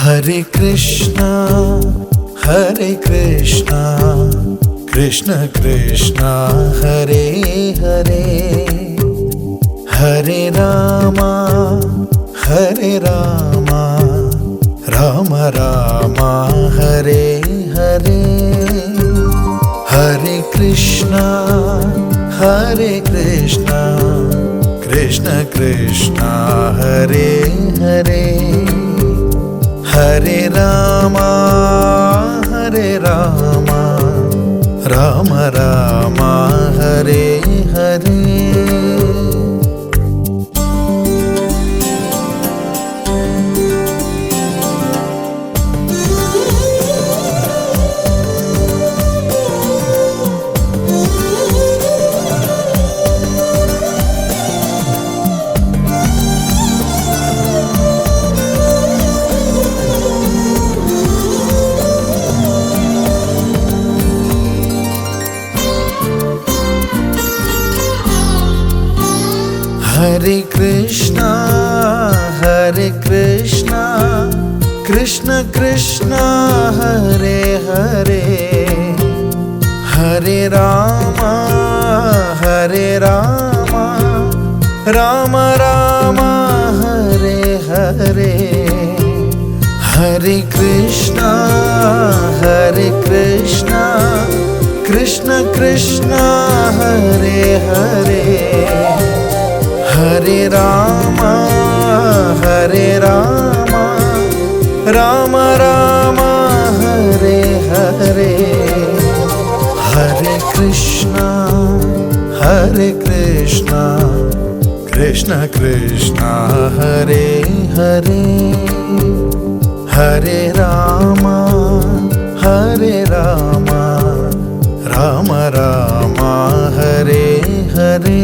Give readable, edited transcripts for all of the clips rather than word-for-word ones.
Hare Krishna, Hare Krishna, Krishna Krishna, Hare Hare, Hare Rama, Hare Rama, Rama Rama, Hare Hare, Hare Krishna, Hare Krishna, Krishna Krishna, Hare Hare, Hare Rama, Hare Rama, Rama Rama, Hare Hare. Hare Krishna, Hare Krishna, Krishna Krishna, Hare Hare, Hare Rama, Hare Rama, Rama Rama, Hare Hare, Hare Krishna, Hare Krishna, Krishna Krishna, Hare Hare, Hare Rama, Hare Rama, Rama Rama, Hare Hare, Hare Krishna, Hare Krishna, Krishna Krishna, Hare Hare, Hare Rama, Hare Rama, Rama Rama, Hare Hare.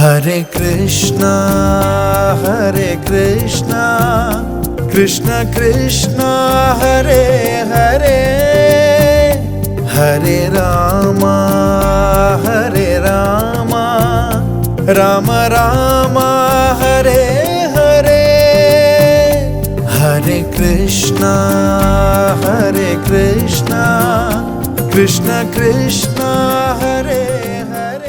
Hare Krishna, Hare Krishna, Krishna Krishna, Hare Hare, Hare Rama, Hare Rama, Rama Rama, Hare Hare, Hare Krishna, Hare Krishna, Krishna Krishna, Hare Hare.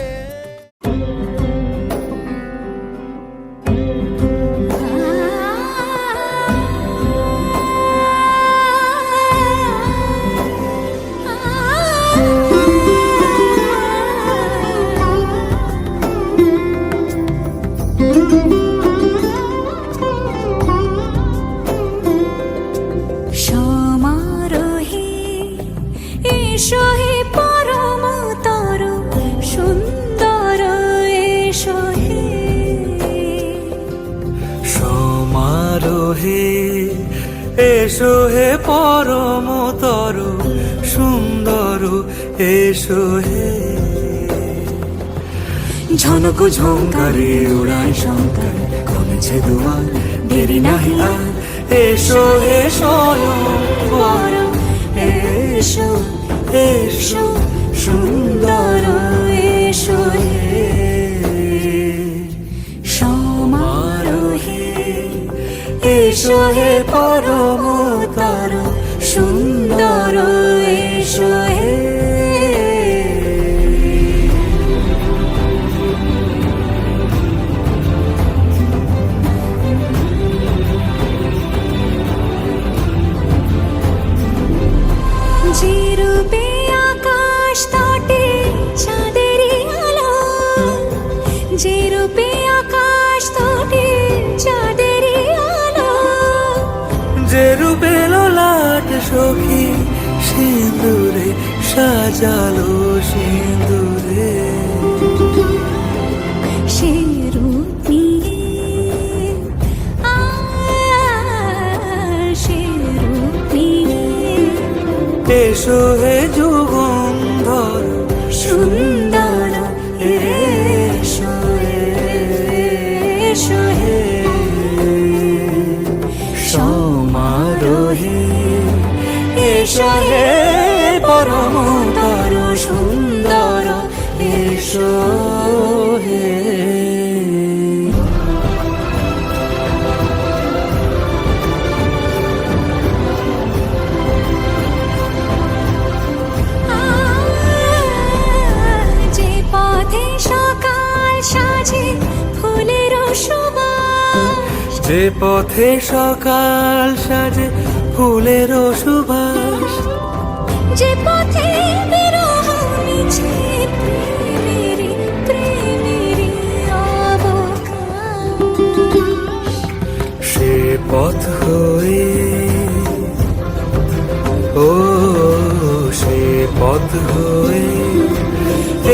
এসো হে পরমতর সুন্দর এসো হে ঝনক ঝঙ্কারে উড়ায় শঙ্কর কমেছে দুয়ার দেরি নাহি আর এসো হে স্বয়ং বর এসো এসো সুন্দর এসো হে সমারোহে এসো হে পরমতর সুন্দর এসো হে যে রূপে আকাশ তটে চাঁদেরই আলো, যে রূপে আকাশ তটে চাঁদেরই আলো, যে রূপে ললাট সখী সিঁদুরে সাজালো সিঁদুরে, সে রূপ নিয়ে সে রূপ নিয়ে এসো হে যুগন্ধর সুন্দর এসো এসো হে সমারোহে এসো হে পরমতর সুন্দর এসো হে যে পথে সকাল সাজে ফুলের সুবাস যে পথে সকাল সাজে ফুলের সুবাস যে পথে বিরহ মিছে প্রেমেরই অবকাশ সে পথ হয়ে ও সে পথ হয়ে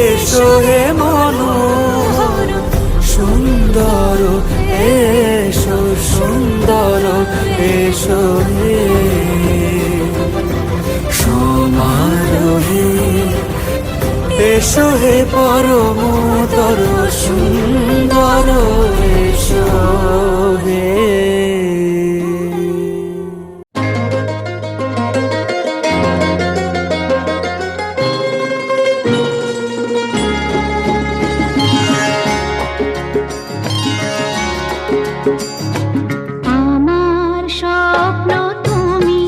এসো হে মনোহর সুন্দর এসো সুন্দর এসো হে সমারোহে এসো হে পরমতর সুন্দর এসো হে আমার স্বপ্ন তুমি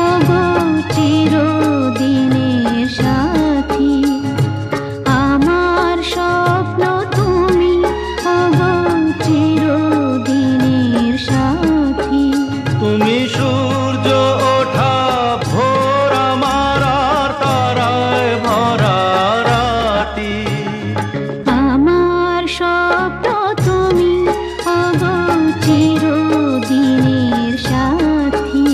ওগো চিরদিনের সাথী আমার স্বপ্ন তুমি ওগো চিরদিনের সাথী তুমি সূর্য ওঠা ভোর আমার আর তারায় ভরা রাতি আমার স্বপ্ন তুমি ওগো চিরদিনের সাথী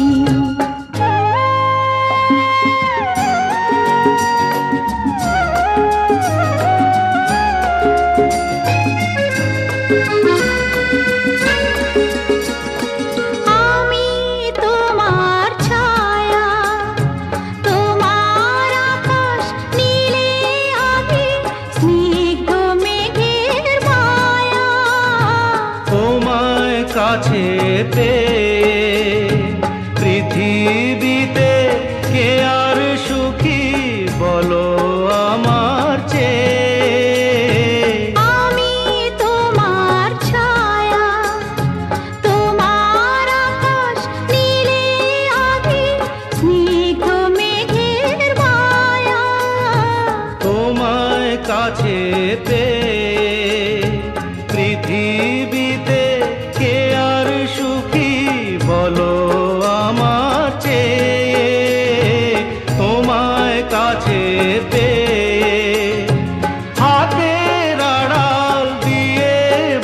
আমি তোমার ছায়া তোমার আকাশ নীলে আমি স্নিগ্ধ মেঘের মায়া তোমায় কাছে পেয়ে পৃথিবীতে কে আর সুখী বলো আমার চেয়ে আমি তোমার ছায়া তোমার আকাশ নীলে আমি স্নিগ্ধ মেঘের মায়া তোমায় কাছে পেয়ে পৃথিবীতে কে আর সুখী বলো আমার চেয়ে তোমায় কাছে পেয়ে হাতের আড়াল দিয়ে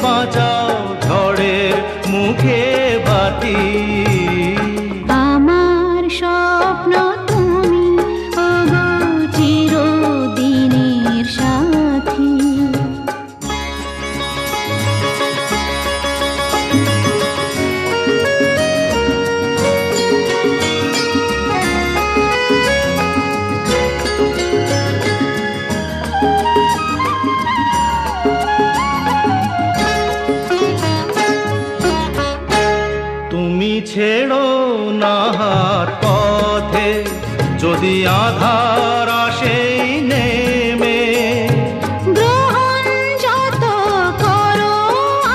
বাঁচাও ঝড়ের মুখে বাতি আমার স্বপ্ন তুমি ওগো চিরদিনের সাথী তুমি ছেড়ো না হাত পথে যদি আধার আসেই নেমে গ্রহণ যত করো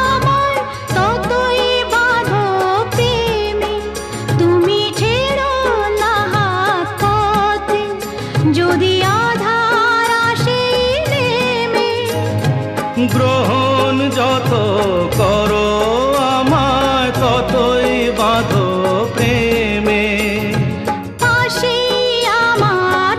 আমার ততই বাঁধো প্রেমে তুমি ছেড়ো না হাত পথে যদি আধার আসে নেমে গ্রহণ যত করো আমায় ততই বাঁধো প্রেমে পাশে আমার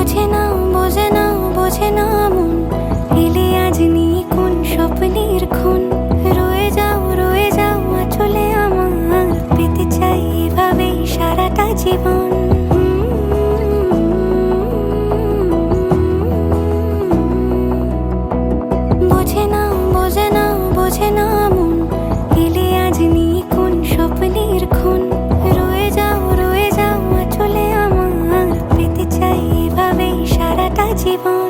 বোঝে না বোঝে না বোঝে না মন এলে আজ নিয়ে কোন স্বপ্নের খুন রয়ে যাও আঁচলে আমার পেতে চাই এভাবেই সারাটা জীবন বোঝে না বোঝে না বোঝে না মন এলে আজ নিয়ে কোন স্বপ্নের খুন রয়ে যাও আঁচলে আমার পেতে চাই এভাবেই সারাটা জীবন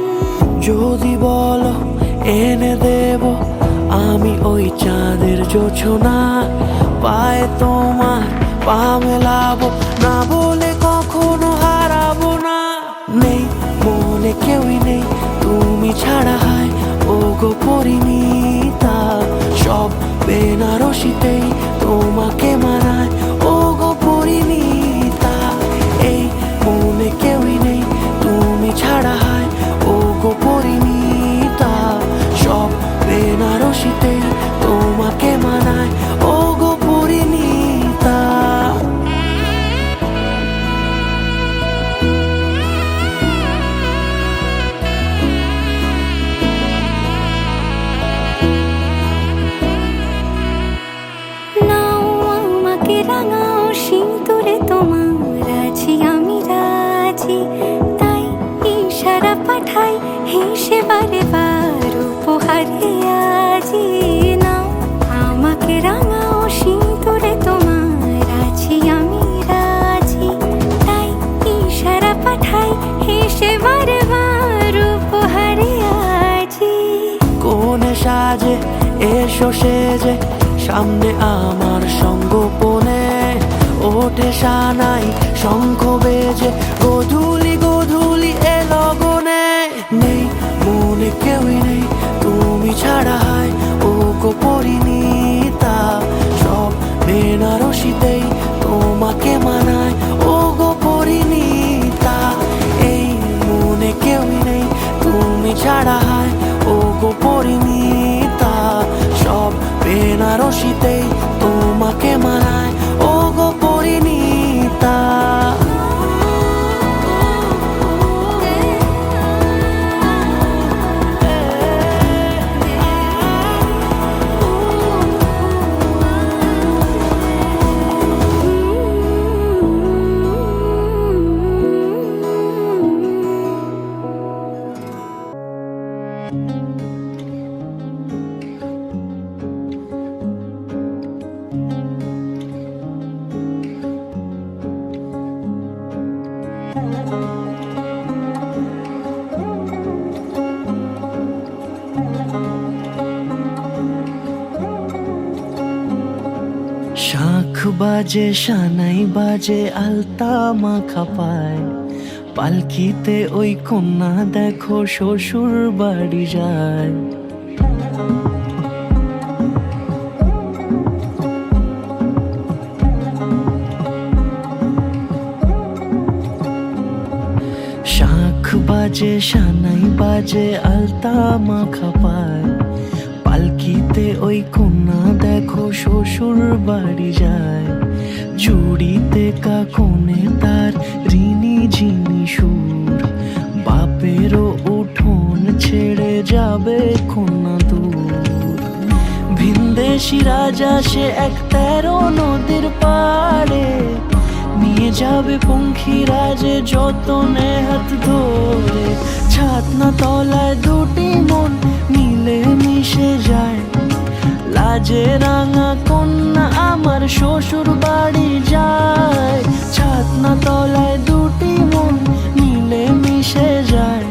যদি বলো এনে দেব আমি ওই চাঁদের জোছনা পায়ে তোমার পা মেলাবো না বলে কখনো হারাবো না নেই মনে কেউই নেই তুমি ছাড়া হয় ও গো পরিণীতা সব বেনারসিতেই তোমাকে মানায় ও গো পরিণীতা এই মনে কেউই নেই তুমি ছাড়া হয় ও গো পরিণীতা সব বেনারসিতেই তোমাকে মানায় ও গো পরিণীতা নাও আমাকে রাঙাও সিঁদুরে তোমার আছি আমি রাজি তাই ইশারা পাঠাই হেসে বারে বার উপহারে আজি নাও আমাকে রাঙাও সিঁদুরে তোমার আছি আমি রাজি তাই ইশারা পাঠাই হেসে বারে বার উপহারে আজি কোনে সাজে এসো সেজে সামনে আমার সঙ্গোপনে ওঠে সানাই শঙ্খ বেজে গধূলি গধূলি এ লগনে নেই মনে কেউই নেই তুমি ছাড়া হয় ও গো পরিণীতা সব বেনারসিতেই তোমাকে মানায় ও গো পরিণীতা এই মনে কেউই নেই তুমি ছাড়া হয় ও গো পরিণীতা সব বেনারসিতেই তোমাকে মানায় ও গো পরিণীতা শাঁখ বাজে সানাই বাজে আলতা মাখা পায় পালকিতে ওই কন্যা দেখো শ্বশুর বাড়ি যায় শাঁখ বাজে সানাই বাজে আলতা মাখা পায় পালকিতে ওই কন্যা দেখো শ্বশুর বাড়ি যায় জুড়িতে কাকনে তার ঋণী ঝিনি সুর বাপেরও উঠোন ছেড়ে যাবে কন্যা দূর ভিনদেশি রাজা সে এক 13 নদীর পাড়ে নিয়ে যাবে পঙ্খী রাজে যতনে হাত ধরে ছাতনা তলায় দুটি মন মিলে মিশে যায় লাজে রাঙা কন্যা আমার শ্বশুর বাড়ি যায় ছাতনা তলায় দুটি মন মিলে মিশে যায়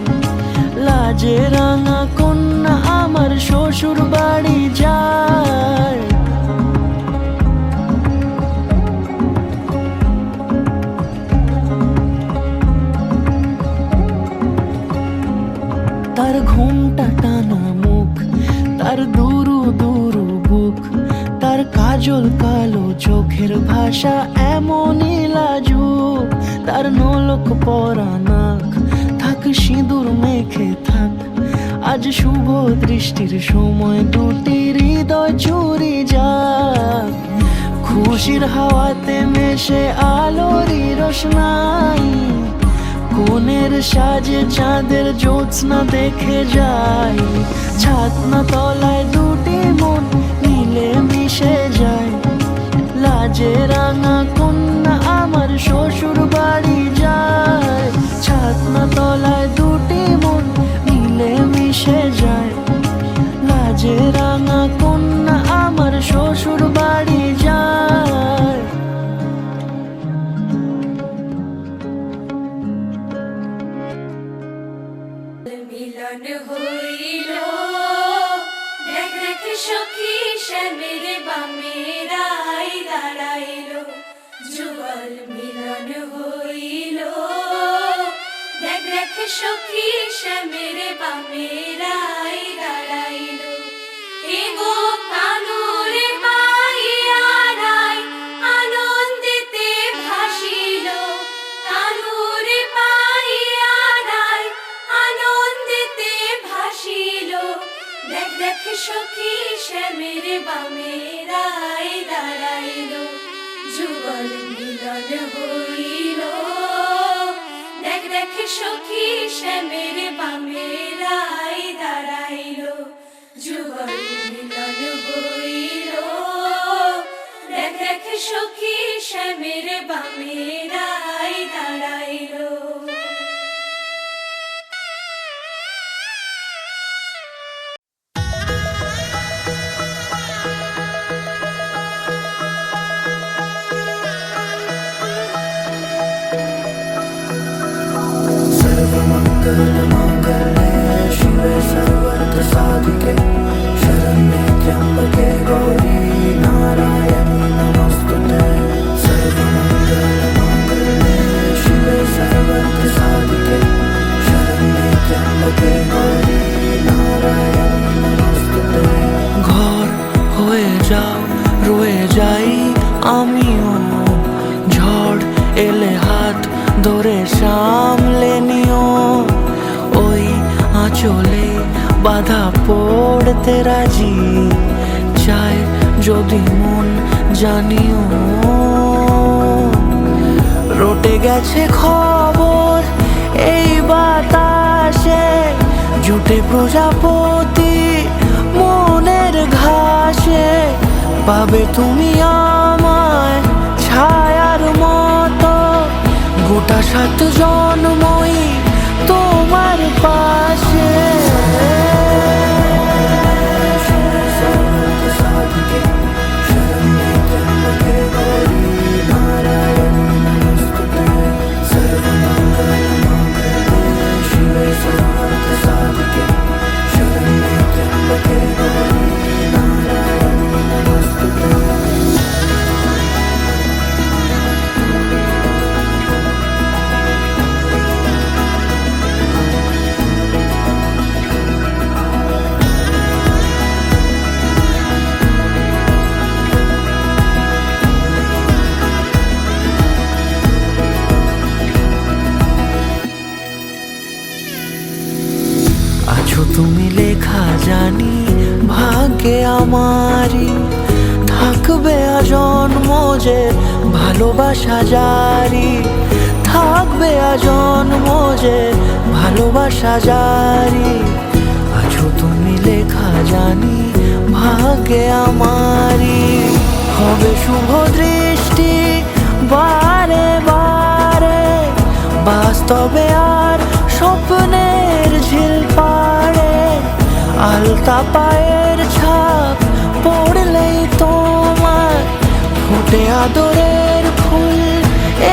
লাজে রাঙা কন্যা আমার শ্বশুর বাড়ি যায় তার ঘুমটা টানা মুখ তার দুরু দুরু বুক তার কাজল কালো চোখের ভাষা এমনই লাজুক তার নোলক পরা নাক থাক সিঁদুর মেখে থাক আজ শুভ দৃষ্টির সময় দুটি হৃদয় চুরি যাক খুশির হাওয়াতে মেশে আলোরই রোশনাই কোণের সাজে চাঁদের জ্যোৎস্না দেখে যাই, ছাতনা তলায় দুটি মন মিলে মিশে যায়। লাজে রাঙা কন্যা আমার শ্বশুর বাড়ি যায়, ছাতনা তলায় দুটি মন মিলে মিশে যায়। লাজে রাঙা কন্যা আমার শ্বশুর বাড়ি যায়। মিলন হইল, দেখ দেখ সখী শ্যামের বামেরাই দাঁড়াইল। যুগল মিলন হইল, দেখ দেখ সখী শ্যামের বামেরাই দাঁড়াইল। এগো কানুরে পাইয়া রাই আনন্দেতে ভাসিল, কানুরে পাইয়া রাই আনন্দেতে ভাসিল। দেখ দেখ সখী শ্যামের বামেরাই দাঁড়াইল। যুগল মিলন হইল, দেখ দেখ সখী শ্যামের বামেরাই দাঁড়াইল। যুগল মিলন হইল, দেখ দেখ সখী শ্যামের বামেরাই দাঁড়াইল। ঘর হয়ে যাও, রয়ে যাই আমিও, ঝড় এলে হাত ধরে সামলে নিও। ওই আঁচলে বাধা পড়তে রাজি, চায় যদি মন জানিও। রটে গেছে খবর এই বাতাসে, জুটে প্রজাপতি মনের ঘাসে। পাবে তুমি আমায় ছায়ার মতো, গোটা 7 জন্মই তোমার পাশে। তুমি লেখা জানি ভাগ্যে আমারই, থাকবে আজন্ম যে ভালোবাসা জারি। থাকবে আজন্ম যে ভালোবাসা জারি। আছো তুমি লেখা জানি ভাগ্যে আমারই। হবে শুভ দৃষ্টি বারে বারে, বাস্তবে আর স্বপ্নের ঝিল পাড়ে। আলতা পায়ের ছাপ পড়লেই তোমার ফুটে আদরের ফুল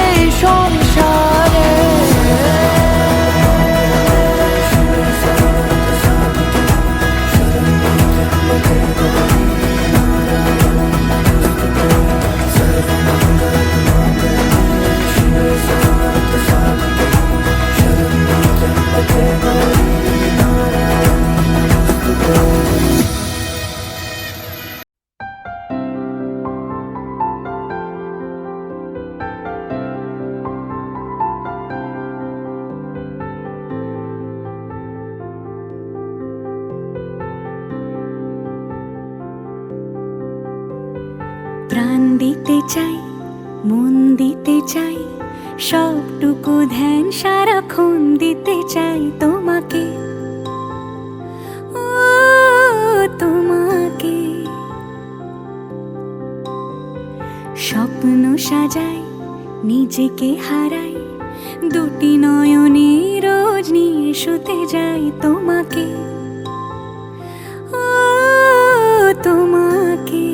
এই সংসারে। প্রাণ দিতে চাই, মন দিতে চাই, সবটুকু ধ্যান সারাক্ষণ দিতে চাই তোমাকে, ও তোমাকে। স্বপ্ন সাজাই, নিজেকে হারাই, দুটি নয়নে রোজ নিয়ে শুতে যাই তোমাকে, ও তোমাকে।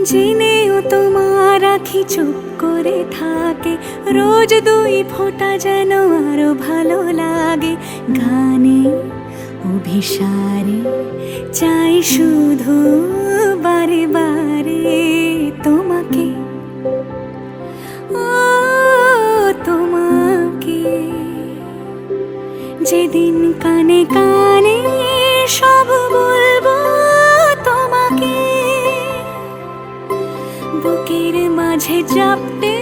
জেনেও তোমার আখি চুপ করে থাকে, রোজ দুই ফোঁটা যেন আরো ভালো লাগে। গানে অভিসারে চাই শুধু বারে বারে তোমাকে, ও তোমাকে। যেদিন কানে কানে সব বলবো তোমাকে, বুকের মাঝে চাপতে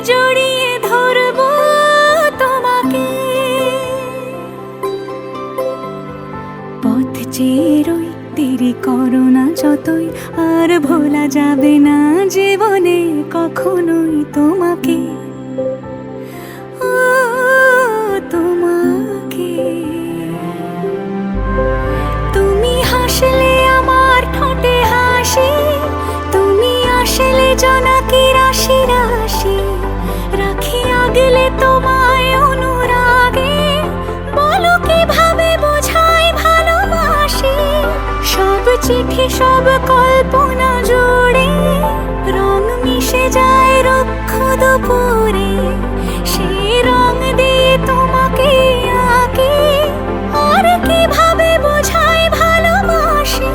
জড়িয়ে ধরবো তোমাকে। পথ চেয়ে রই, দেরি করো না যতই, আর ভোলা যাবে না জীবনে কখনোই তোমাকে, ও তোমাকে। তুমি হাসলে আমার ঠোঁটে হাসি, তুমি আসলে জোনাকি রাশি রাশি। রাখি আগলে তোমায় অনুরাগে, বলো কিভাবে বোঝাই ভালোবাসি। সব চিঠি সব কল্পনা জুড়ে রং মিশে যায় রুক্ষ দুপুরে, সেই রং দিয়ে তোমাকে আঁকি, আর কিভাবে বোঝাই ভালোবাসি।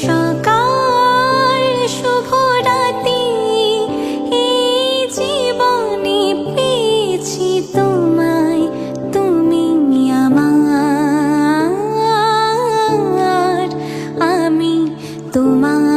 সকাল শুভ রাতি, এই জীবনে পেয়েছি তোমায়, তুমি আমার, আমি তোমার।